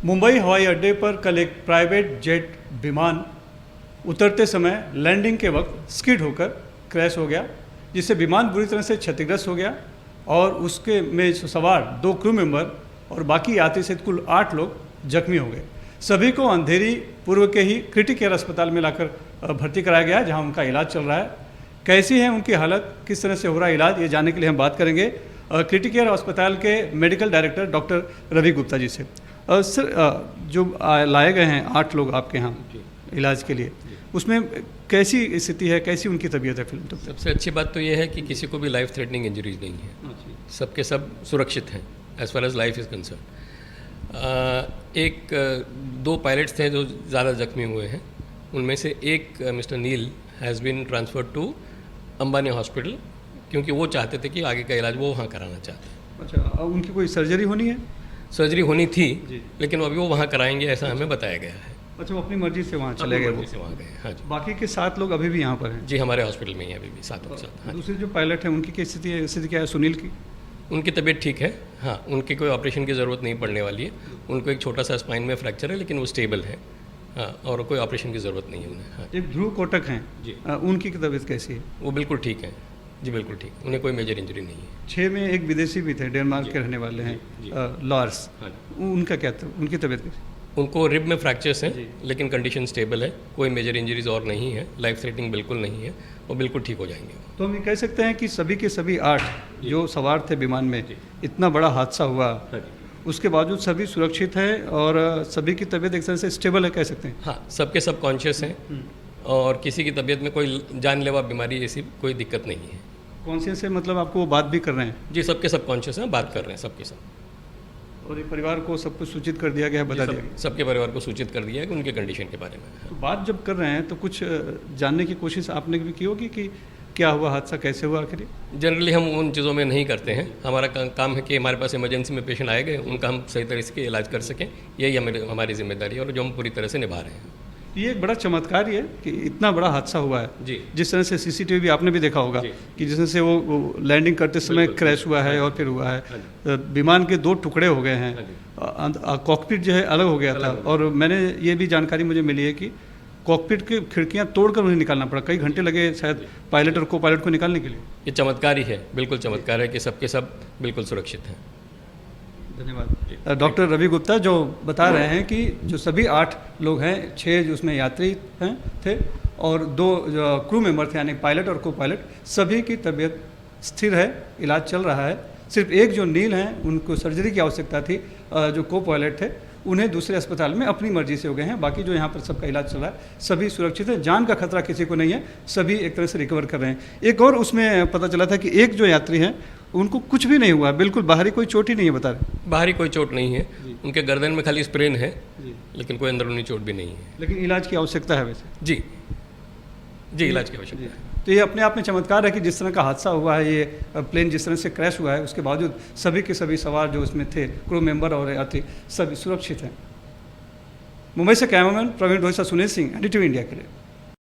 मुंबई हवाई अड्डे पर कल एक प्राइवेट जेट विमान उतरते समय लैंडिंग के वक्त स्किड होकर क्रैश हो गया, जिससे विमान बुरी तरह से क्षतिग्रस्त हो गया और उसके में सवार 2 क्रू मेंबर और बाकी यात्री सहित कुल 8 लोग जख्मी हो गए। सभी को अंधेरी पूर्व के ही क्रिटिक केयर अस्पताल में लाकर भर्ती कराया गया, जहां उनका इलाज चल रहा है। कैसी है उनकी हालत, किस तरह से हो रहा है इलाज, ये जानने के लिए हम बात करेंगे क्रिटिक केयर अस्पताल के medical director doctor Ravi Gupta ji से। सर, जो लाए गए हैं 8 लोग आपके यहाँ इलाज के लिए, उसमें कैसी स्थिति है, कैसी उनकी तबीयत है फिल्म? सबसे अच्छी बात तो ये है कि किसी को भी लाइफ थ्रेटनिंग इंजरीज नहीं है, सबके सब सुरक्षित हैं as far as life is concerned. 2 pilots थे जो ज़्यादा जख्मी हुए हैं, उनमें से एक mister Neel has been transferred to Ambani hospital, क्योंकि वो चाहते थे कि आगे का इलाज वो वहाँ कराना चाहते हैं। अच्छा, उनकी कोई सर्जरी होनी है? सर्जरी होनी थी, लेकिन अभी वो वहाँ कराएंगे ऐसा हमें बताया गया है। अच्छा, वो अपनी मर्जी से वहाँ चले गए? वहाँ गए, हाँ जी। बाकी के 7 लोग अभी भी यहाँ पर हैं? जी, हमारे हॉस्पिटल में ही अभी भी 7 लोग साथ। हाँ, दूसरे जो पायलट हैं उनकी क्या स्थिति क्या है, सुनील की? उनकी तबीयत ठीक है, हाँ, उनकी कोई ऑपरेशन की ज़रूरत नहीं पड़ने वाली है। उनको एक छोटा सा स्पाइन में फ्रैक्चर है, लेकिन वो स्टेबल है, हाँ, और कोई ऑपरेशन की ज़रूरत नहीं है उन्हें। हाँ। एक ध्रुव कोटक हैं जी, उनकी तबीयत कैसी है? वो बिल्कुल ठीक है जी, बिल्कुल ठीक, उन्हें कोई मेजर इंजरी नहीं है। 6 में एक विदेशी भी थे, डेनमार्क के रहने वाले हैं, लॉर्स, उनका क्या था, उनकी तबीयत कैसी? उनको रिब में फ्रैक्चर्स हैं, लेकिन कंडीशन स्टेबल है, कोई मेजर इंजरीज और नहीं है, लाइफ थ्रेटनिंग बिल्कुल नहीं है, वो बिल्कुल ठीक हो जाएंगे। तो हम ये कह सकते हैं कि सभी के सभी 8 जो सवार थे विमान में, इतना बड़ा हादसा हुआ, उसके बावजूद सभी सुरक्षित है और सभी की तबीयत एक तरह से स्टेबल है, कह सकते हैं? हाँ, सबके सब कॉन्शियस हैं और किसी की तबीयत में कोई जानलेवा बीमारी ऐसी कोई दिक्कत नहीं है। कॉन्शियस है मतलब आपको वो बात भी कर रहे हैं? जी, सबके सब कॉन्शियस हैं, बात कर रहे हैं सबके सब। और ये परिवार को सब कुछ सूचित कर दिया गया है, बता दिया गया? सबके परिवार को सूचित कर दिया है कि उनके कंडीशन के बारे में। तो बात जब कर रहे हैं तो कुछ जानने की कोशिश आपने भी की होगी कि क्या हुआ, हादसा कैसे हुआ आखिर? जनरली हम उन चीज़ों में नहीं करते हैं, हमारा काम है कि हमारे पास इमरजेंसी में पेशेंट आए गए, उनका हम सही तरह से इलाज कर सकें, यही हमारी जिम्मेदारी है और जो हम पूरी तरह से निभा रहे हैं। ये एक बड़ा चमत्कार ही है कि इतना बड़ा हादसा हुआ है जी। जिस तरह से सीसीटीवी भी आपने भी देखा होगा कि जिस तरह से वो लैंडिंग करते समय क्रैश हुआ है और फिर हुआ है, विमान के 2 टुकड़े हो गए हैं, कॉकपिट जो है अलग हो गया था, और मैंने ये भी जानकारी मुझे मिली है कि कॉकपिट की खिड़कियां तोड़कर उन्हें निकालना पड़ा, कई घंटे लगे शायद पायलट और को पायलट को निकालने के लिए। ये चमत्कार ही है, बिल्कुल चमत्कार है कि सबके सब बिल्कुल सुरक्षित हैं। धन्यवाद। डॉक्टर रवि गुप्ता जो बता रहे हैं कि जो सभी 8 लोग हैं, 6 जो उसमें यात्री हैं थे और 2 क्रू मेंबर थे यानी पायलट और को पायलट, सभी की तबीयत स्थिर है, इलाज चल रहा है। सिर्फ एक जो नील हैं उनको सर्जरी की आवश्यकता थी, जो को पायलट थे उन्हें दूसरे अस्पताल में अपनी मर्जी से हो गए हैं। बाकी जो यहाँ पर सबका इलाज चल रहा है, सभी सुरक्षित है, जान का खतरा किसी को नहीं है, सभी एक तरह से रिकवर कर रहे हैं। एक और उसमें पता चला था कि एक जो यात्री हैं उनको कुछ भी नहीं हुआ, बिल्कुल बाहरी कोई चोट ही नहीं है, बता रहे? बाहरी कोई चोट नहीं है, उनके गर्दन में खाली स्प्रेन है, लेकिन कोई अंदरूनी चोट भी नहीं है। लेकिन इलाज की आवश्यकता है वैसे? जी जी, इलाज की आवश्यकता है। तो ये अपने आप में चमत्कार है कि जिस तरह का हादसा हुआ है, ये प्लेन जिस तरह से क्रैश हुआ है, उसके बावजूद सभी के सभी सवार जो उसमें थे, क्रू मेंबर और यात्री, सभी सुरक्षित हैं। मुंबई से cameraman Praveen Dhosa, Sunil Singh, NDTV India के लिए।